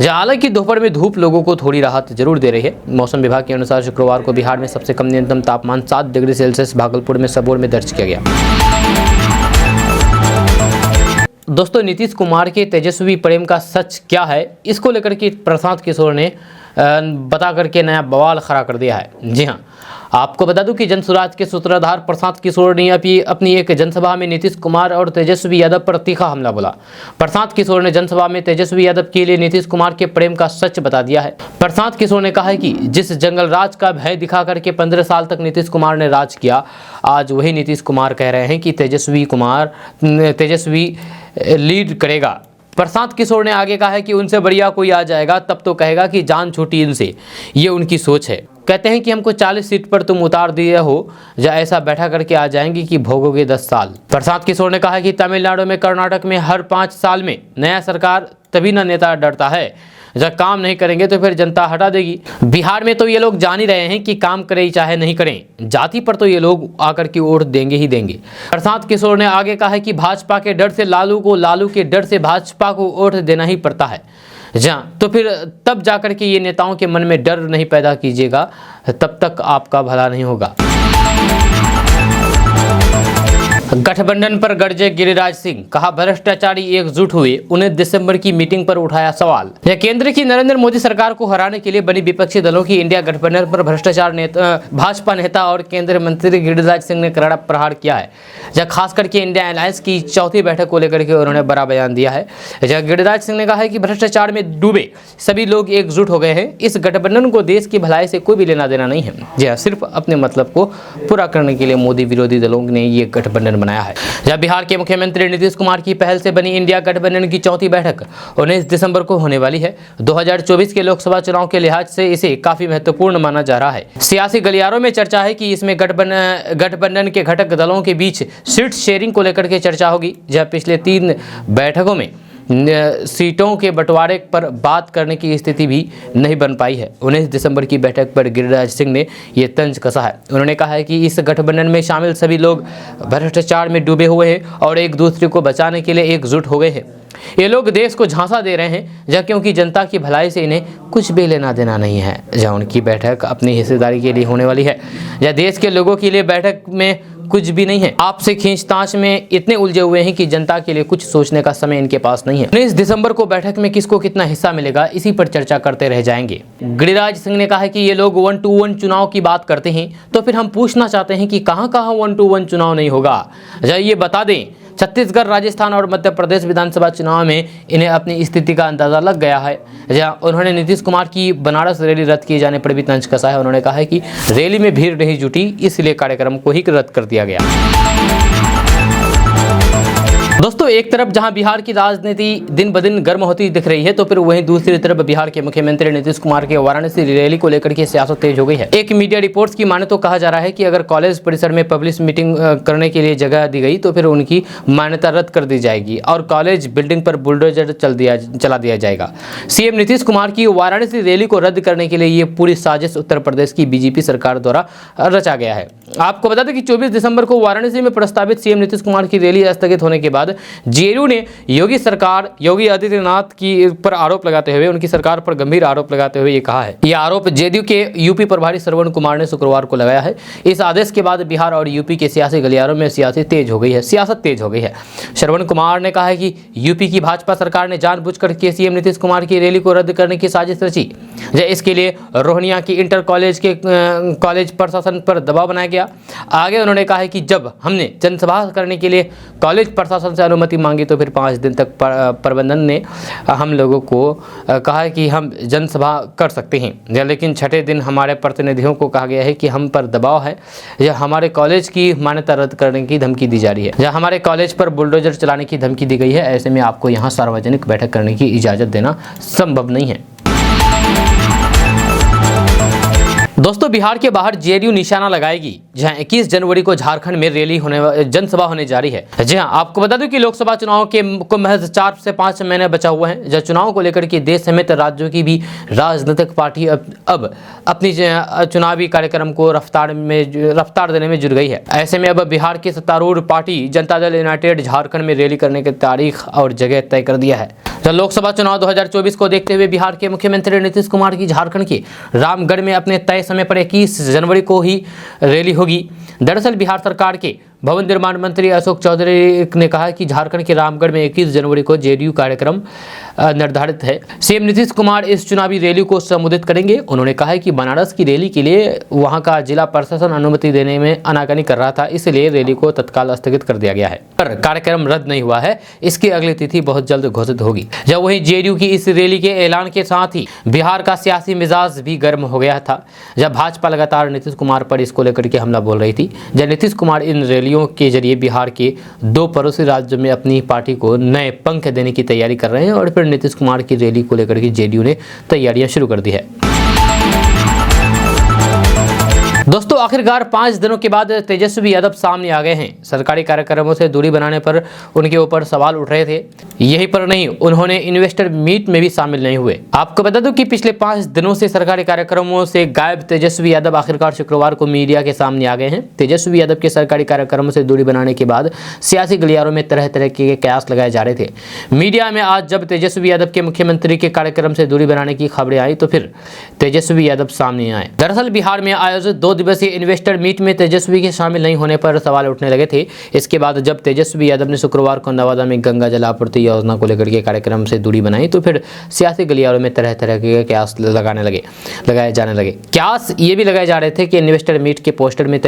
जहां हालांकि दोपहर में धूप लोगों को थोड़ी राहत जरूर दे रही है। मौसम विभाग के अनुसार शुक्रवार को बिहार में सबसे कम न्यूनतम तापमान 7 डिग्री सेल्सियस भागलपुर में सबौर में दर्ज किया गया। दोस्तों, नीतीश कुमार के तेजस्वी प्रेम का सच क्या है, इसको लेकर के प्रशांत किशोर ने बता करके नया बवाल खड़ा कर दिया है। जी हाँ, आपको बता दूं कि जनसुराज के सूत्रधार प्रशांत किशोर ने अपनी एक जनसभा में नीतीश कुमार और तेजस्वी यादव पर तीखा हमला बोला। प्रशांत किशोर ने जनसभा में तेजस्वी यादव के लिए नीतीश कुमार के प्रेम का सच बता दिया है। प्रशांत किशोर ने कहा है कि जिस जंगल राज का भय दिखा करके 15 साल तक नीतीश कुमार ने राज किया, आज वही नीतीश कुमार कह रहे हैं कि तेजस्वी लीड करेगा। प्रशांत किशोर ने आगे कहा है कि उनसे बढ़िया कोई आ जाएगा तब तो कहेगा कि जान छूटी इनसे। ये उनकी सोच है। कहते हैं कि हमको 40 सीट पर तुम उतार दिए हो, या ऐसा बैठा करके आ जाएंगे कि भोगोगे 10 साल। प्रशांत किशोर ने कहा कि तमिलनाडु में, कर्नाटक में हर 5 साल में नया सरकार तभी ना नेता डरता है, जब काम नहीं करेंगे तो फिर जनता हटा देगी। बिहार में तो ये लोग जान ही रहे हैं कि काम करें चाहे नहीं करें, जाति पर तो ये लोग आकर के वोट देंगे ही देंगे। प्रशांत किशोर ने आगे कहा है कि भाजपा के डर से लालू को, लालू के डर से भाजपा को वोट देना ही पड़ता है। जहाँ तो फिर तब जाकर के ये नेताओं के मन में डर नहीं पैदा कीजिएगा, तब तक आपका भला नहीं होगा। गठबंधन पर गरजे गिरिराज सिंह, कहा भ्रष्टाचारी एकजुट हुए, 19 दिसंबर की मीटिंग पर उठाया सवाल। यह केंद्र की नरेंद्र मोदी सरकार को हराने के लिए बनी विपक्षी दलों की इंडिया गठबंधन पर भ्रष्टाचार भाजपा नेता और केंद्रीय मंत्री गिरिराज सिंह ने करारा प्रहार किया है। जब खास करके इंडिया अलायंस की 4थी बैठक को लेकर के उन्होंने बड़ा बयान दिया है। जब गिरिराज सिंह ने कहा है कि भ्रष्टाचार में डूबे सभी लोग एकजुट हो गए हैं। इस गठबंधन को देश की भलाई से कोई भी लेना देना नहीं है। जी सिर्फ अपने मतलब को पूरा करने के लिए मोदी विरोधी दलों ने ये गठबंधन बनाया है। जब बिहार के मुख्यमंत्री नीतीश कुमार की पहल से बनी इंडिया गठबंधन की 4थी बैठक 19 दिसंबर को होने वाली है। 2024 के लोकसभा चुनाव के लिहाज से इसे काफी महत्वपूर्ण माना जा रहा है। सियासी गलियारों में चर्चा है कि इसमें गठबंधन के घटक दलों के बीच सीट शेयरिंग को लेकर के चर्चा होगी। जब पिछले 3 बैठकों में सीटों के बंटवारे पर बात करने की स्थिति भी नहीं बन पाई है। 19 दिसंबर की बैठक पर गिरिराज सिंह ने ये तंज कसा है। उन्होंने कहा है कि इस गठबंधन में शामिल सभी लोग भ्रष्टाचार में डूबे हुए हैं और एक दूसरे को बचाने के लिए एकजुट हो गए हैं। ये लोग देश को झांसा दे रहे हैं, जहाँ क्योंकि जनता की भलाई से इन्हें कुछ भी लेना देना नहीं है। जहाँ उनकी बैठक अपनी हिस्सेदारी के लिए होने वाली है, या देश के लोगों के लिए बैठक में कुछ भी नहीं है। आपसे खींचतान में इतने उलझे हुए हैं कि जनता के लिए कुछ सोचने का समय इनके पास नहीं है। 19 दिसंबर को बैठक में किसको कितना हिस्सा मिलेगा, इसी पर चर्चा करते रह जाएंगे। गिरिराज सिंह ने कहा है कि ये लोग 1-to-1 चुनाव की बात करते हैं, तो फिर हम पूछना चाहते हैं कि कहां 1-to-1 चुनाव नहीं होगा। ये बता दें, छत्तीसगढ़, राजस्थान और मध्य प्रदेश विधानसभा चुनाव में इन्हें अपनी स्थिति का अंदाजा लग गया है। जहां उन्होंने नीतीश कुमार की बनारस रैली रद्द किए जाने पर भी तंज कसा है। उन्होंने कहा है कि रैली में भीड़ नहीं जुटी, इसलिए कार्यक्रम को ही रद्द कर दिया गया। दोस्तों, एक तरफ जहां बिहार की राजनीति दिन ब दिन गर्म होती दिख रही है, तो फिर वहीं दूसरी तरफ बिहार के मुख्यमंत्री नीतीश कुमार के वाराणसी रैली को लेकर के सियासत तेज हो गई है। एक मीडिया रिपोर्ट्स की माने तो कहा जा रहा है कि अगर कॉलेज परिसर में पब्लिक मीटिंग करने के लिए जगह दी गई तो फिर उनकी मान्यता रद्द कर दी जाएगी और कॉलेज बिल्डिंग पर बुलडोजर चला दिया जाएगा। सीएम नीतीश कुमार की वाराणसी रैली को रद्द करने के लिए ये पूरी साजिश उत्तर प्रदेश की बीजेपी सरकार द्वारा रचा गया है। आपको बता दें कि 24 दिसंबर को वाराणसी में प्रस्तावित सीएम नीतीश कुमार की रैली स्थगित होने के बाद जेडीयू ने योगी आदित्यनाथ की पर आरोप लगाते हुए उनकी सरकार पर गंभीर आरोप लगाते हुए ये कहा है। यह आरोप जेडीयू के यूपी प्रभारी श्रवण कुमार ने शुक्रवार को लगाया है। इस आदेश के बाद बिहार और यूपी के सियासी गलियारों में सियासत तेज हो गई है। श्रवण कुमार ने कहा है कि यूपी की भाजपा सरकार ने जानबूझकर के सीएम नीतीश कुमार की रैली को रद्द करने की साजिश रची। इसके लिए रोहनिया की इंटर कॉलेज प्रशासन पर दबाव बनाया गया। आगे उन्होंने कहा है कि जब हमने जनसभा करने के लिए कॉलेज प्रशासन से अनुमति मांगी तो फिर 5 दिन तक प्रबंधन ने हम लोगों को कहा है कि हम जनसभा कर सकते हैं, लेकिन छठे दिन हमारे प्रतिनिधियों को कहा गया है कि हम पर दबाव है या हमारे कॉलेज की मान्यता रद्द करने की धमकी दी जा रही है या हमारे कॉलेज पर बुलडोजर चलाने की धमकी दी गई है। ऐसे में आपको यहाँ सार्वजनिक बैठक करने की इजाज़त देना संभव नहीं है। दोस्तों, बिहार के बाहर जेडीयू निशाना लगाएगी, जहां 21 जनवरी को झारखंड में जनसभा होने जा रही है। जी हां, आपको बता दूं कि लोकसभा चुनाव को महज 4 से 5 महीने बचा हुआ है। जहां चुनाव को लेकर के देश समेत राज्यों की भी राजनीतिक पार्टी अब अपनी चुनावी कार्यक्रम को रफ्तार देने में जुट गई है। ऐसे में अब बिहार की सत्तारूढ़ पार्टी जनता दल यूनाइटेड झारखंड में रैली करने की तारीख और जगह तय कर दिया है। लोकसभा चुनाव 2024 को देखते हुए बिहार के मुख्यमंत्री नीतीश कुमार की झारखंड के रामगढ़ में अपने तय समय पर 21 जनवरी को ही रैली होगी। दरअसल बिहार सरकार के भवन निर्माण मंत्री अशोक चौधरी ने कहा कि झारखंड के रामगढ़ में 21 जनवरी को जेडीयू कार्यक्रम निर्धारित है। सीएम नीतीश कुमार इस चुनावी रैली को संबोधित करेंगे। उन्होंने कहा कि बनारस की रैली के लिए वहां का जिला प्रशासन अनुमति देने में आनाकानी कर रहा था, इसलिए रैली को तत्काल स्थगित कर दिया गया है। पर कार्यक्रम रद्द नहीं हुआ है, इसकी अगली तिथि बहुत जल्द घोषित होगी। जब वहीं जेडीयू की इस रैली के ऐलान के साथ ही बिहार का सियासी मिजाज भी गर्म हो गया था। जब भाजपा लगातार नीतीश कुमार पर इसको लेकर के हमला बोल रही थी, जब नीतीश कुमार इन रैलियों के जरिए बिहार के 2 पड़ोसी राज्यों में अपनी पार्टी को नए पंख देने की तैयारी कर रहे हैं और फिर नीतीश कुमार की रैली को लेकर के जेडीयू ने तैयारियां शुरू कर दी है। दोस्तों, आखिरकार 5 दिनों के बाद तेजस्वी यादव सामने आ गए हैं। सरकारी कार्यक्रमों से दूरी बनाने पर उनके ऊपर सवाल उठ रहे थे। यही पर नहीं, उन्होंने इन्वेस्टर मीट में भी शामिल नहीं हुए। आपको बता दूं कि पिछले 5 दिनों से सरकारी कार्यक्रमों से गायब तेजस्वी यादव आखिरकार शुक्रवार को मीडिया के सामने आ गए हैं। तेजस्वी यादव के सरकारी कार्यक्रमों से दूरी बनाने के बाद सियासी गलियारों में तरह तरह के कयास लगाए जा रहे थे। मीडिया में आज जब तेजस्वी यादव के मुख्यमंत्री के कार्यक्रम से दूरी बनाने की खबरें आई तो फिर तेजस्वी यादव सामने आए। दरअसल बिहार में आयोजित 2 दिवसीय इन्वेस्टर मीट में तेजस्वी के शामिल नहीं होने पर सवाल उठने लगे थे। इसके बाद जब तेजस्वी यादव ने शुक्रवार को नवादा में गंगा जल आपूर्ति योजना को लेकर के कार्यक्रम से दूरी बनाई तो फिर सियासी गलियारों में तरह तरह के कयास लगाए जाने लगे। कयास ये भी लगाए जा रहे थे कि इन्वेस्टर मीट के पोस्टर में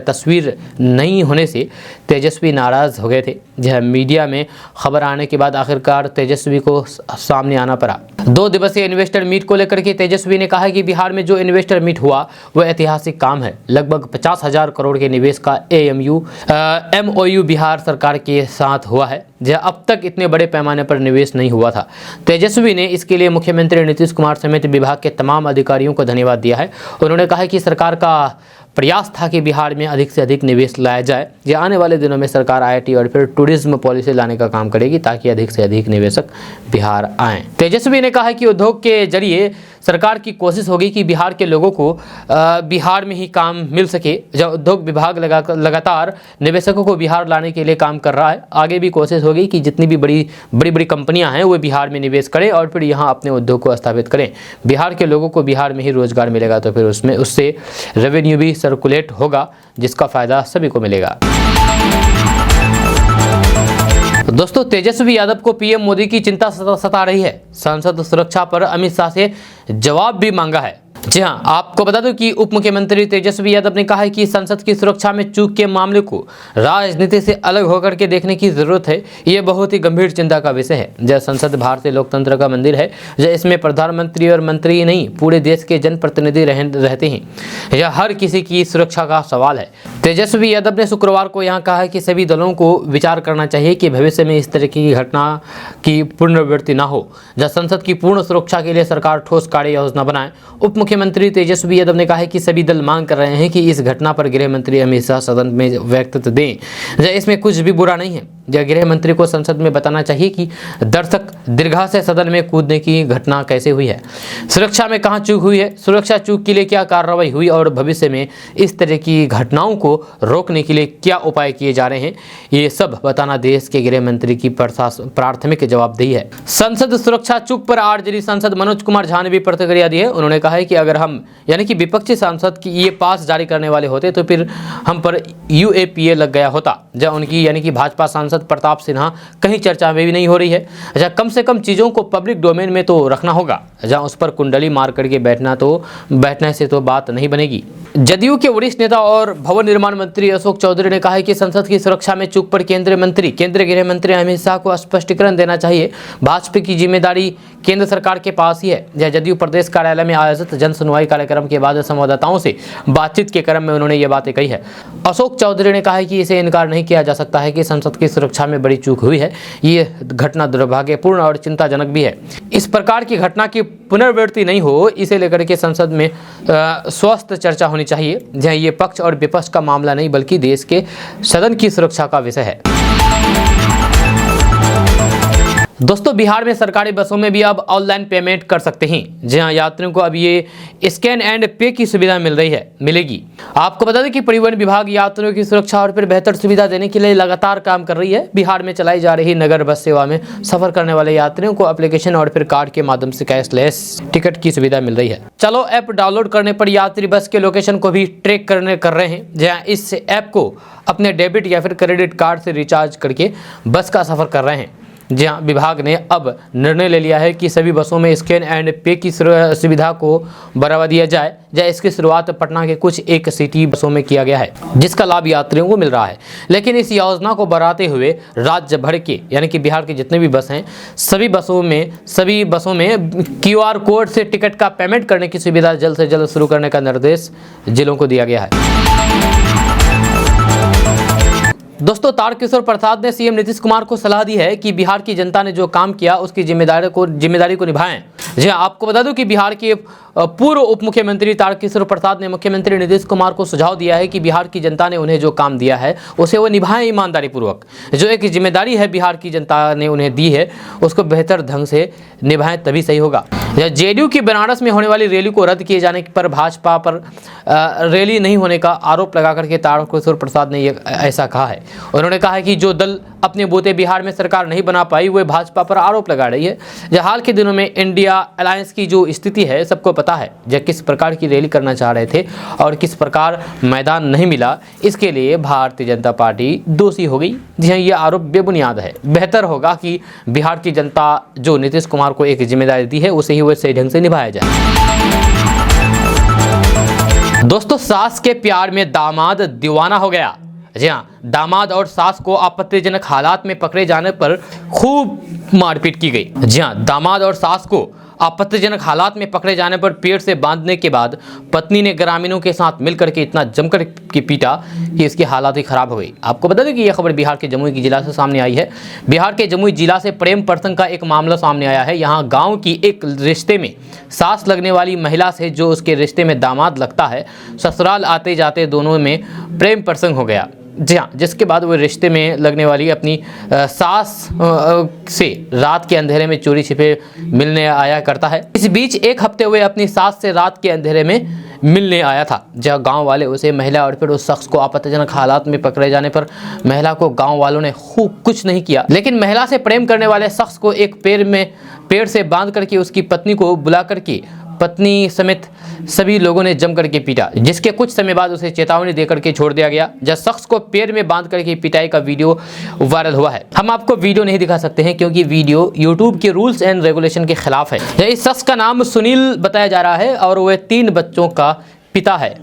तस्वीर नहीं होने से तेजस्वी नाराज हो गए थे। जहां मीडिया में खबर आने के बाद आखिरकार तेजस्वी को सामने आना पड़ा। 2 दिवसीय इन्वेस्टर मीट को लेकर के तेजस्वी ने कहा कि बिहार में जो इन्वेस्टर मीट हुआ वह ऐतिहासिक काम है। लगभग 50,000 करोड़ के निवेश का MOU बिहार सरकार के साथ हुआ है, जहां अब तक इतने बड़े पैमाने पर निवेश नहीं हुआ था। तेजस्वी ने इसके लिए मुख्यमंत्री नीतीश कुमार समेत विभाग के तमाम अधिकारियों को धन्यवाद दिया है। उन्होंने कहा कि सरकार का प्रयास था कि बिहार में अधिक से अधिक निवेश लाया जाए। यह आने वाले दिनों में सरकार IIT और फिर टूरिज्म पॉलिसी लाने का काम करेगी ताकि अधिक से अधिक निवेशक बिहार आएं। तेजस्वी ने कहा कि उद्योग के जरिए सरकार की कोशिश होगी कि बिहार के लोगों को बिहार में ही काम मिल सके। जब उद्योग विभाग लगातार निवेशकों को बिहार लाने के लिए काम कर रहा है, आगे भी कोशिश होगी कि जितनी भी बड़ी कंपनियां हैं वो बिहार में निवेश करें और फिर यहाँ अपने उद्योग को स्थापित करें। बिहार के लोगों को बिहार में ही रोजगार मिलेगा तो फिर उससे रेवेन्यू भी सर्कुलेट होगा, जिसका फायदा सभी को मिलेगा। दोस्तों, तेजस्वी यादव को पीएम मोदी की चिंता सता रही है। संसद सुरक्षा पर अमित शाह से जवाब भी मांगा है। जी हां, आपको बता दूं कि उप मुख्यमंत्री तेजस्वी यादव ने कहा है कि संसद की सुरक्षा में चूक के मामले को राजनीति से अलग होकर के देखने की जरूरत है। ये बहुत ही गंभीर चिंता का विषय है। जब संसद भारतीय लोकतंत्र का मंदिर है, जब इसमें प्रधानमंत्री और मंत्री ही नहीं पूरे देश के जनप्रतिनिधि रहते हैं, यह हर किसी की सुरक्षा का सवाल है। तेजस्वी यादव ने शुक्रवार को यहाँ कहा है कि सभी दलों को विचार करना चाहिए कि भविष्य में इस तरह की घटना की पुनरावृत्ति न हो। जब संसद की पूर्ण सुरक्षा के लिए सरकार ठोस कार्य योजना बनाए। उप मुख्यमंत्री तेजस्वी यादव ने कहा है कि सभी दल मांग कर रहे हैं कि इस घटना पर गृह मंत्री अमित शाह सदन में वक्तव्य दें। इसमें कुछ भी बुरा नहीं है। यह गृह मंत्री को संसद में बताना चाहिए कि दर्शक दीर्घा से सदन में कूदने की घटना कैसे हुई है, सुरक्षा में कहां चूक हुई है, सुरक्षा चूक के लिए क्या कार्रवाई हुई और भविष्य में इस तरह की घटनाओं को रोकने के लिए क्या उपाय किए जा रहे हैं। ये सब बताना देश के गृह मंत्री की प्राथमिक जवाबदेही है। संसद सुरक्षा चूक पर आरजेडी सांसद मनोज कुमार झा ने भी प्रतिक्रिया दी है। उन्होंने कहा है कि अगर हम यानी कि विपक्षी सांसद की ये पास जारी करने वाले होते तो फिर हम पर यूएपीए लग गया होता। जब उनकी यानी कि भाजपा सांसद प्रताप सिन्हा कहीं चर्चा में भी नहीं हो रही है। अच्छा, कम से कम चीजों को पब्लिक डोमेन में तो रखना होगा। जहां उस पर कुंडली मार करके बैठने से तो बात नहीं बनेगी। जदयू के वरिष्ठ नेता और भवन निर्माण मंत्री अशोक चौधरी ने कहा है कि संसद की सुरक्षा में चूक पर केंद्रीय गृह मंत्री अमित शाह को स्पष्टीकरण देना चाहिए। भाजपा की जिम्मेदारी केंद्र सरकार के पास ही है। यह जदयू प्रदेश कार्यालय में आयोजित जन सुनवाई कार्यक्रम के बाद संवाददाताओं से बातचीत के क्रम में उन्होंने ये बातें कही है। अशोक चौधरी ने कहा है कि इसे इनकार नहीं किया जा सकता है कि संसद की सुरक्षा में बड़ी चूक हुई है। ये घटना दुर्भाग्यपूर्ण और चिंताजनक भी है। इस प्रकार की घटना की पुनरावृत्ति नहीं हो, इसे लेकर के संसद में स्वस्थ चर्चा होनी चाहिए। जहां ये पक्ष और विपक्ष का मामला नहीं बल्कि देश के सदन की सुरक्षा का विषय है। दोस्तों, बिहार में सरकारी बसों में भी अब ऑनलाइन पेमेंट कर सकते हैं। जी हाँ, यात्रियों को अब ये स्कैन एंड पे की सुविधा मिलेगी। आपको बता दें कि परिवहन विभाग यात्रियों की सुरक्षा और फिर बेहतर सुविधा देने के लिए लगातार काम कर रही है। बिहार में चलाई जा रही नगर बस सेवा में सफर करने वाले यात्रियों को एप्लीकेशन और फिर कार्ड के माध्यम से कैशलेस टिकट की सुविधा मिल रही है। चलो ऐप डाउनलोड करने पर यात्री बस के लोकेशन को भी ट्रैक कर रहे हैं। जहाँ इस ऐप को अपने डेबिट या फिर क्रेडिट कार्ड से रिचार्ज करके बस का सफर कर रहे हैं। जी हाँ, विभाग ने अब निर्णय ले लिया है कि सभी बसों में स्कैन एंड पे की सुविधा को बढ़ावा दिया जाए। इसकी शुरुआत पटना के कुछ एक सिटी बसों में किया गया है, जिसका लाभ यात्रियों को मिल रहा है। लेकिन इस योजना को बढ़ाते हुए राज्य भर के यानी कि बिहार के जितने भी बस हैं सभी बसों में QR कोड से टिकट का पेमेंट करने की सुविधा जल्द से जल्द शुरू करने का निर्देश जिलों को दिया गया है। दोस्तों, तारकिशोर प्रसाद ने सीएम नीतीश कुमार को सलाह दी है कि बिहार की जनता ने जो काम किया उसकी जिम्मेदारी को निभाएं। जी हाँ, आपको बता दूं कि बिहार के पूर्व उप मुख्यमंत्री तारकिशोर प्रसाद ने मुख्यमंत्री नीतीश कुमार को सुझाव दिया है कि बिहार की जनता ने उन्हें जो काम दिया है उसे वो निभाएं ईमानदारी पूर्वक। जो एक जिम्मेदारी है बिहार की जनता ने उन्हें दी है उसको बेहतर ढंग से निभाएं, तभी सही होगा। जेडीयू की बनारस में होने वाली रैली को रद्द किए जाने पर भाजपा पर रैली नहीं होने का आरोप लगा करके तारकिशोर प्रसाद ने ऐसा कहा है। उन्होंने कहा है कि जो दल अपने बूते बिहार में सरकार नहीं बना पाई वो भाजपा पर आरोप लगा रही है। हाल के दिनों में इंडिया अलायंस की जो स्थिति है सबको पता है। किस प्रकार की रैली करना चाह रहे थे और किस प्रकार मैदान नहीं मिला, इसके लिए भारतीय जनता पार्टी दोषी हो गई। जी हाँ, ये आरोप बेबुनियाद है। बेहतर होगा कि बिहार की जनता जो नीतीश कुमार को एक जिम्मेदारी दी है उसे ही वो सही ढंग से निभाया जाए। दोस्तों, सास के प्यार में दामाद दीवाना हो गया। जी हाँ, दामाद और सास को आपत्तिजनक हालात में पकड़े जाने पर खूब मारपीट की गई। जी हाँ, दामाद और सास को आपत्तिजनक हालात में पकड़े जाने पर पेड़ से बांधने के बाद पत्नी ने ग्रामीणों के साथ मिलकर के इतना जमकर के पीटा कि इसकी हालत ही खराब हो गई। आपको बता दें कि यह खबर बिहार के जमुई की जिला से सामने आई है। बिहार के जमुई जिला से प्रेम प्रसंग का एक मामला सामने आया है। यहाँ गांव की एक रिश्ते में सास लगने वाली महिला से जो उसके रिश्ते में दामाद लगता है, ससुराल आते जाते दोनों में प्रेम प्रसंग हो गया। जी हाँ, जिसके बाद वो रिश्ते में लगने वाली अपनी सास से रात के अंधेरे में चोरी छिपे मिलने आया करता है। इस बीच एक हफ्ते हुए अपनी सास से रात के अंधेरे में मिलने आया था, जहाँ गांव वाले उसे महिला और फिर उस शख्स को आपत्तिजनक हालात में पकड़े जाने पर महिला को गांव वालों ने खूब कुछ नहीं किया, लेकिन महिला से प्रेम करने वाले शख्स को एक पेड़ से बांध करके उसकी पत्नी को बुला करके पत्नी समेत सभी लोगों ने जम करके पीटा, जिसके कुछ समय बाद उसे चेतावनी देकर के छोड़ दिया गया। जब शख्स को पेड़ में बांध करके पिटाई का वीडियो वायरल हुआ है। हम आपको वीडियो नहीं दिखा सकते हैं क्योंकि वीडियो यूट्यूब के रूल्स एंड रेगुलेशन के खिलाफ है। इस शख्स का नाम सुनील बताया जा रहा है और वह 3 बच्चों का पिता है।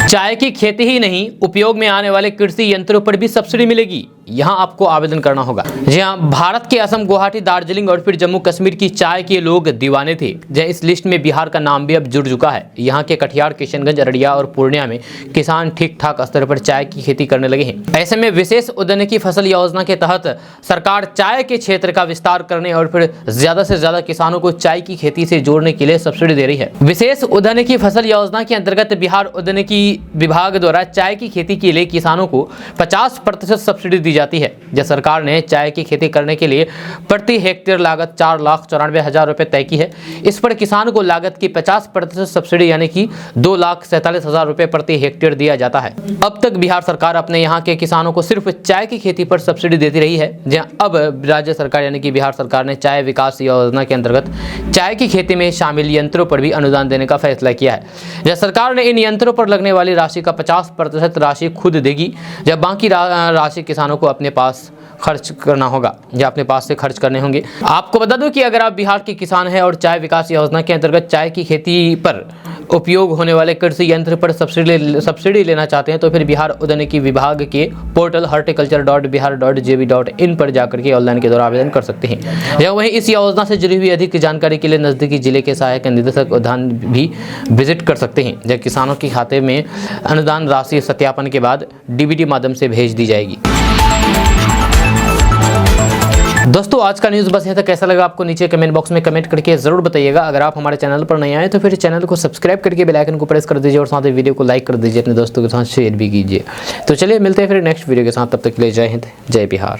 चाय की खेती ही नहीं, उपयोग में आने वाले कृषि यंत्रों पर भी सब्सिडी मिलेगी। यहाँ आपको आवेदन करना होगा। जी हाँ, भारत के असम, गुवाहाटी, दार्जिलिंग और फिर जम्मू कश्मीर की चाय के लोग दीवाने थे। जहाँ इस लिस्ट में बिहार का नाम भी अब जुड़ चुका है। यहाँ के कटिहार, किशनगंज, अररिया और पूर्णिया में किसान ठीक ठाक स्तर पर चाय की खेती करने लगे हैं। ऐसे में विशेष उद्यानिकी फसल योजना के तहत सरकार चाय के क्षेत्र का विस्तार करने और फिर ज्यादा से ज्यादा किसानों को चाय की खेती से जोड़ने के लिए सब्सिडी दे रही है। विशेष उद्यानिकी फसल योजना के अंतर्गत बिहार उद्यानिकी विभाग द्वारा चाय की खेती के लिए किसानों को 50% सब्सिडी दी जाती है। जब सरकार ने चाय की खेती करने के लिए प्रति हेक्टेयर लागत 4,94,000 रुपए तय की है। इस पर किसान को लागत की 50% सब्सिडी यानी कि 2,47,000 रुपए प्रति हेक्टेयर दिया जाता है। अब तक बिहार सरकार अपने यहाँ के किसानों को सिर्फ चाय की खेती पर सब्सिडी देती रही है, जहाँ अब राज्य सरकार यानी कि बिहार सरकार ने चाय विकास योजना के अंतर्गत चाय की खेती में शामिल यंत्रों पर भी अनुदान देने का फैसला किया है। जब सरकार ने इन यंत्रों पर लगने वाली राशि का 50% राशि खुद देगी, जब बाकी राशि किसानों को अपने पास खर्च करना होगा या अपने पास से खर्च करने होंगे। आपको बता दूं कि अगर आप बिहार के किसान हैं और चाय विकास योजना के अंतर्गत चाय की खेती पर उपयोग होने वाले कृषि यंत्र पर सब्सिडी लेना चाहते हैं तो फिर बिहार उद्यानिकी विभाग के पोर्टल horticulture.bihar.gov.in पर जाकर के ऑनलाइन के द्वारा आवेदन कर सकते हैं। या वहीं इस योजना से जुड़ी हुई अधिक जानकारी के लिए नजदीकी जिले के सहायक निदेशक उद्यान भी विजिट कर सकते हैं। जब किसानों के खाते में अनुदान राशि सत्यापन के बाद डीबीटी माध्यम से भेज दी जाएगी। दोस्तों, आज का न्यूज़ बस यहाँ तक। कैसा लगा आपको नीचे कमेंट बॉक्स में कमेंट करके जरूर बताइएगा। अगर आप हमारे चैनल पर नए आए तो फिर चैनल को सब्सक्राइब करके बेल आइकन को प्रेस कर दीजिए और साथ ही वीडियो को लाइक कर दीजिए, अपने दोस्तों के साथ शेयर भी कीजिए। तो चलिए मिलते हैं फिर नेक्स्ट वीडियो के साथ, तब तक के लिए जय हिंद, जय बिहार।